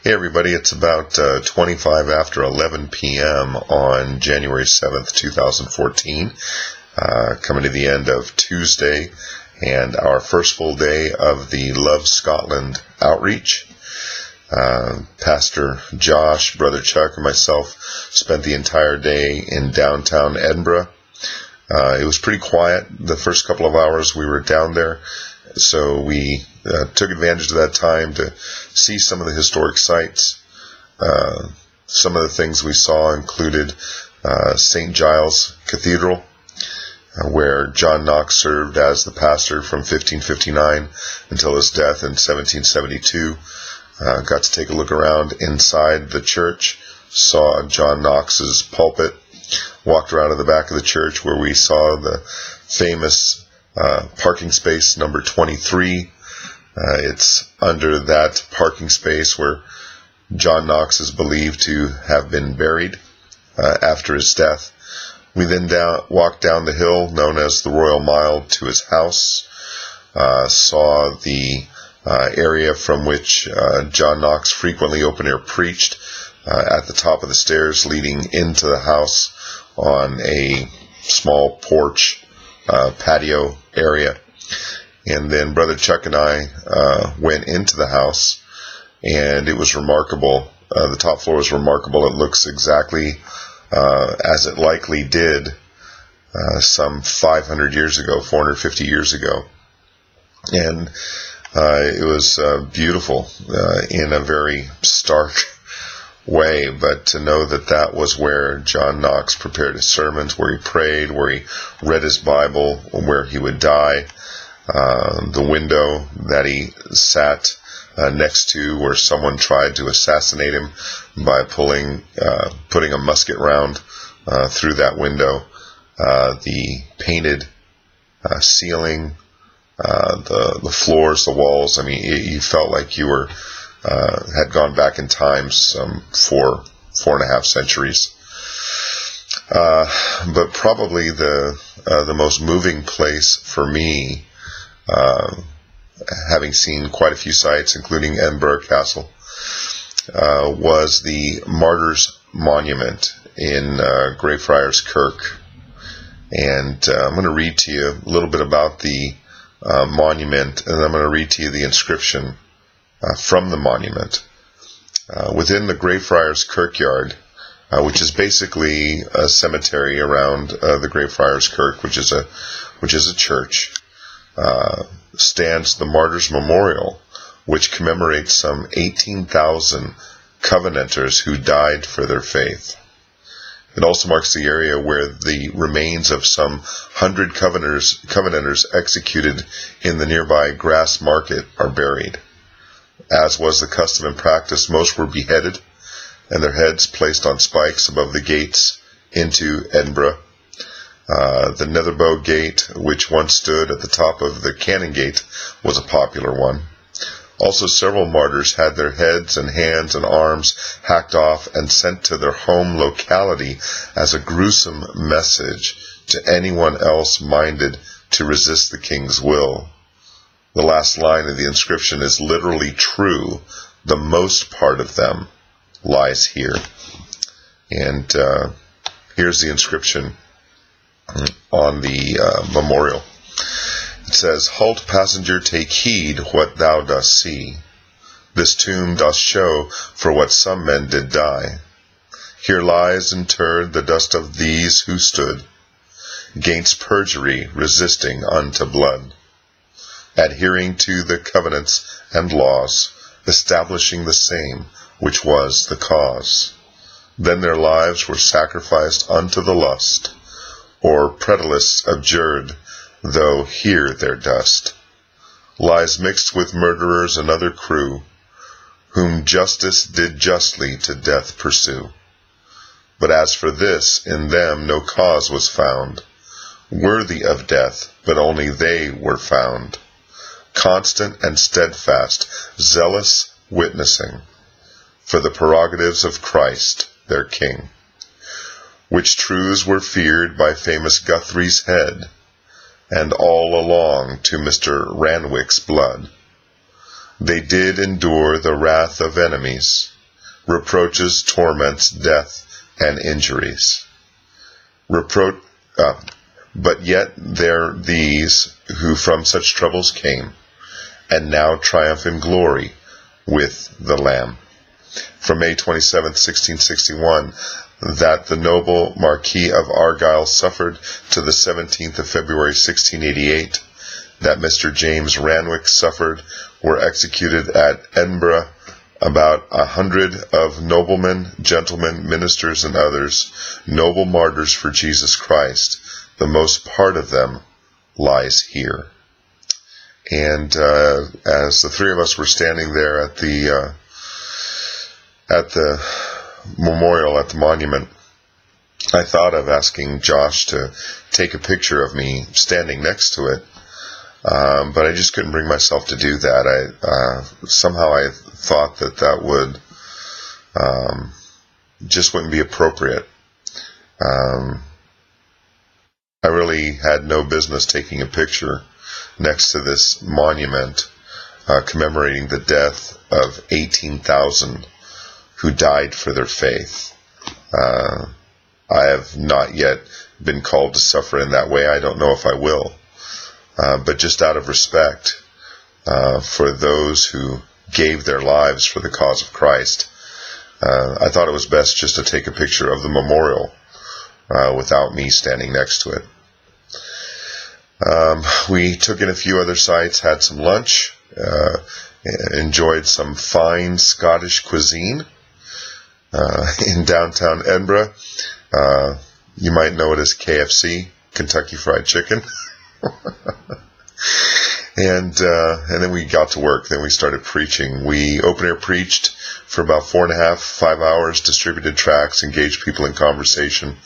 Hey everybody, it's about 25 after 11 p.m. on January 7th, 2014, coming to the end of Tuesday and our first full day of the Love Scotland outreach. Pastor Josh, Brother Chuck, and myself spent the entire day in downtown Edinburgh. It was pretty quiet the first couple of hours we were down there, so we took advantage of that time to see some of the historic sites. Some of the things we saw included St. Giles Cathedral, where John Knox served as the pastor from 1559 until his death in 1772. Got to take a look around inside the church, saw John Knox's pulpit, walked around to the back of the church where we saw the famous parking space number 23. It's under that parking space where John Knox is believed to have been buried after his death. We then walked down the hill known as the Royal Mile to his house, saw the area from which John Knox frequently open-air preached at the top of the stairs leading into the house on a small porch patio area. And then Brother Chuck and I went into the house, and it was remarkable. The top floor was remarkable. It looks exactly as it likely did some 500 years ago, 450 years ago. And it was beautiful in a very stark way, but to know that that was where John Knox prepared his sermons, where he prayed, where he read his Bible, where he would die. The window that he sat next to where someone tried to assassinate him by putting a musket round through that window. The painted ceiling, the floors, the walls. I mean, you felt like you were had gone back in time some 4.5 centuries. But probably the most moving place for me, having seen quite a few sites, including Edinburgh Castle, was the Martyrs Monument in Greyfriars Kirk. And I'm going to read to you a little bit about the monument, and I'm going to read to you the inscription from the monument. Within the Greyfriars Kirkyard, which is basically a cemetery around the Greyfriars Kirk, which is a church, stands the Martyrs Memorial, which commemorates some 18,000 Covenanters who died for their faith. It also marks the area where the remains of some 100 Covenanters executed in the nearby Grass Market are buried. As was the custom and practice, most were beheaded and their heads placed on spikes above the gates into Edinburgh. The Netherbow Gate, which once stood at the top of the Cannon Gate, was a popular one. Also, several martyrs had their heads and hands and arms hacked off and sent to their home locality as a gruesome message to anyone else minded to resist the king's will. The last line of the inscription is literally true. The most part of them lies here. And here's the inscription on the memorial. It says, "Halt, passenger, take heed what thou dost see. This tomb doth show for what some men did die. Here lies interred the dust of these who stood 'gainst perjury, resisting unto blood, adhering to the covenants and laws, establishing the same which was the cause. Then their lives were sacrificed unto the lust, or preterists abjured, though here their dust lies mixed with murderers and other crew, whom justice did justly to death pursue. But as for this, in them no cause was found worthy of death, but only they were found constant and steadfast, zealous, witnessing for the prerogatives of Christ their King, which truths were feared by famous Guthrie's head, and all along to Mr. Ranwick's blood. They did endure the wrath of enemies, reproaches, torments, death, and injuries. But yet there these who from such troubles came, and now triumph in glory with the Lamb. From May 27, 1661, that the noble Marquis of Argyll suffered to the 17th of February 1688, that Mr. James Ranwick suffered, were executed at Edinburgh about 100 of noblemen, gentlemen, ministers, and others, noble martyrs for Jesus Christ. The most part of them lies here. And as the three of us were standing there at the memorial, at the monument, I thought of asking Josh to take a picture of me standing next to it, but I just couldn't bring myself to do that. Somehow I thought that would just wouldn't be appropriate. I really had no business taking a picture next to this monument commemorating the death of 18,000 who died for their faith. I have not yet been called to suffer in that way. I don't know if I will. But just out of respect for those who gave their lives for the cause of Christ, I thought it was best just to take a picture of the memorial without me standing next to it. We took in a few other sites, had some lunch, enjoyed some fine Scottish cuisine in downtown Edinburgh. You might know it as KFC, Kentucky Fried Chicken. And then we got to work. Then we started preaching. We open air preached for about 4.5, 5 hours, distributed tracts, engaged people in conversation.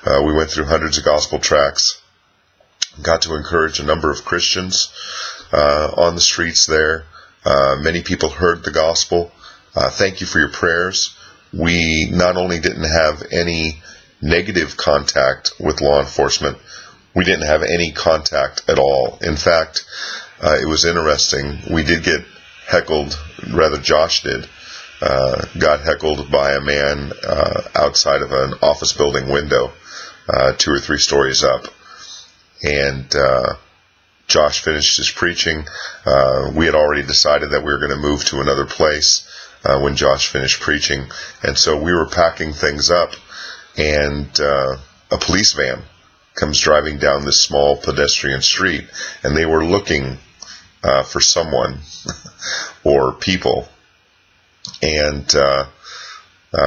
We went through hundreds of gospel tracts. Got to encourage a number of Christians on the streets there. Many people heard the gospel. Thank you for your prayers. We not only didn't have any negative contact with law enforcement, we didn't have any contact at all. In fact, it was interesting. We did get heckled, rather Josh did, got heckled by a man outside of an office building window, 2 or 3 stories up. And Josh finished his preaching. We had already decided that we were going to move to another place when Josh finished preaching. And so we were packing things up, and a police van comes driving down this small pedestrian street, and they were looking for someone or people. And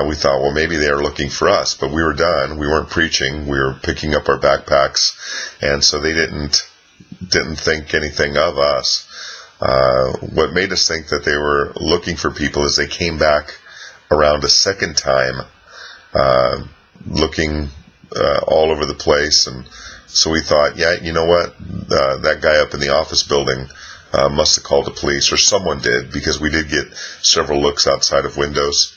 we thought, well, maybe they are looking for us, but we were done. We weren't preaching. We were picking up our backpacks, and so they didn't think anything of us. What made us think that they were looking for people is they came back around a second time, looking all over the place. And so we thought, yeah, you know what? That guy up in the office building must have called the police, or someone did, because we did get several looks outside of windows.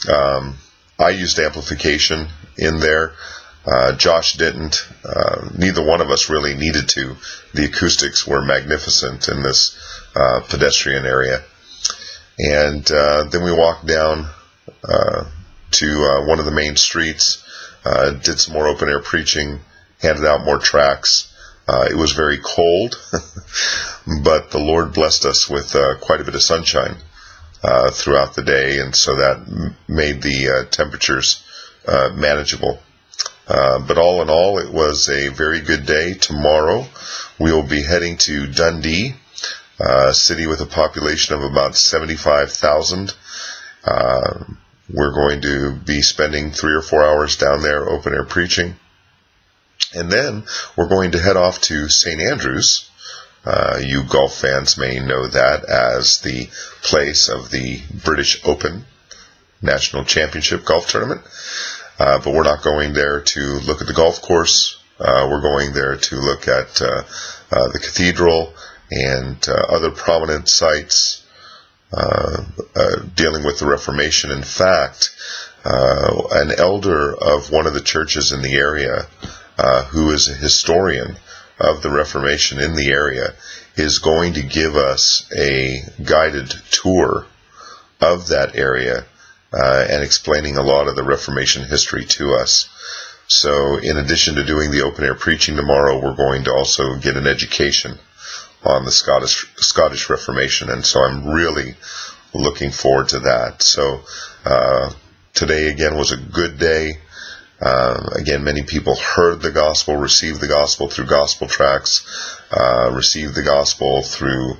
I used amplification in there. Josh didn't. Neither one of us really needed to. The acoustics were magnificent in this pedestrian area. And then we walked down to one of the main streets, did some more open-air preaching, handed out more tracts. It was very cold, but the Lord blessed us with quite a bit of sunshine throughout the day, and so that made the temperatures manageable. But all in all, it was a very good day. Tomorrow we will be heading to Dundee, a city with a population of about 75,000. We're going to be spending 3 or 4 hours down there open air preaching. And then we're going to head off to St. Andrews. You golf fans may know that as the place of the British Open National Championship Golf Tournament. But we're not going there to look at the golf course. We're going there to look at the cathedral and other prominent sites dealing with the Reformation. In fact, an elder of one of the churches in the area, who is a historian of the Reformation in the area, is going to give us a guided tour of that area and explaining a lot of the Reformation history to us. So in addition to doing the open air preaching tomorrow, we're going to also get an education on the Scottish Reformation, and so I'm really looking forward to that. So today again was a good day. Again, many people heard the gospel, received the gospel through gospel tracts, received the gospel through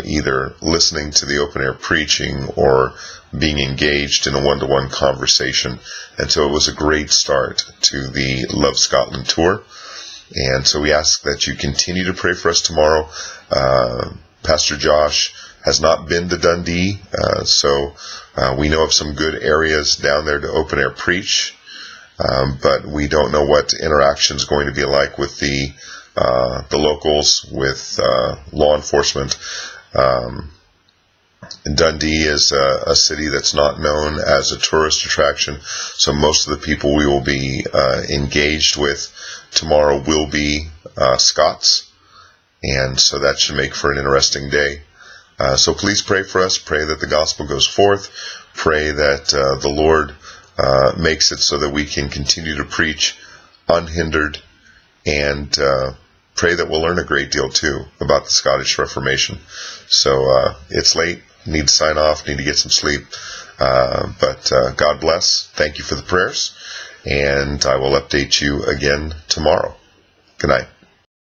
either listening to the open air preaching or being engaged in a one-to-one conversation. And so it was a great start to the Love Scotland tour. And so we ask that you continue to pray for us tomorrow. Pastor Josh has not been to Dundee, so we know of some good areas down there to open air preach. But we don't know what interaction is going to be like with the locals, with law enforcement. Dundee is a city that's not known as a tourist attraction, so most of the people we will be engaged with tomorrow will be Scots, and so that should make for an interesting day. So please pray for us. Pray that the gospel goes forth. Pray that the Lord makes it so that we can continue to preach unhindered, and pray that we'll learn a great deal too about the Scottish Reformation. So it's late, need to sign off, need to get some sleep, but God bless. Thank you for the prayers, and I will update you again tomorrow. Good night.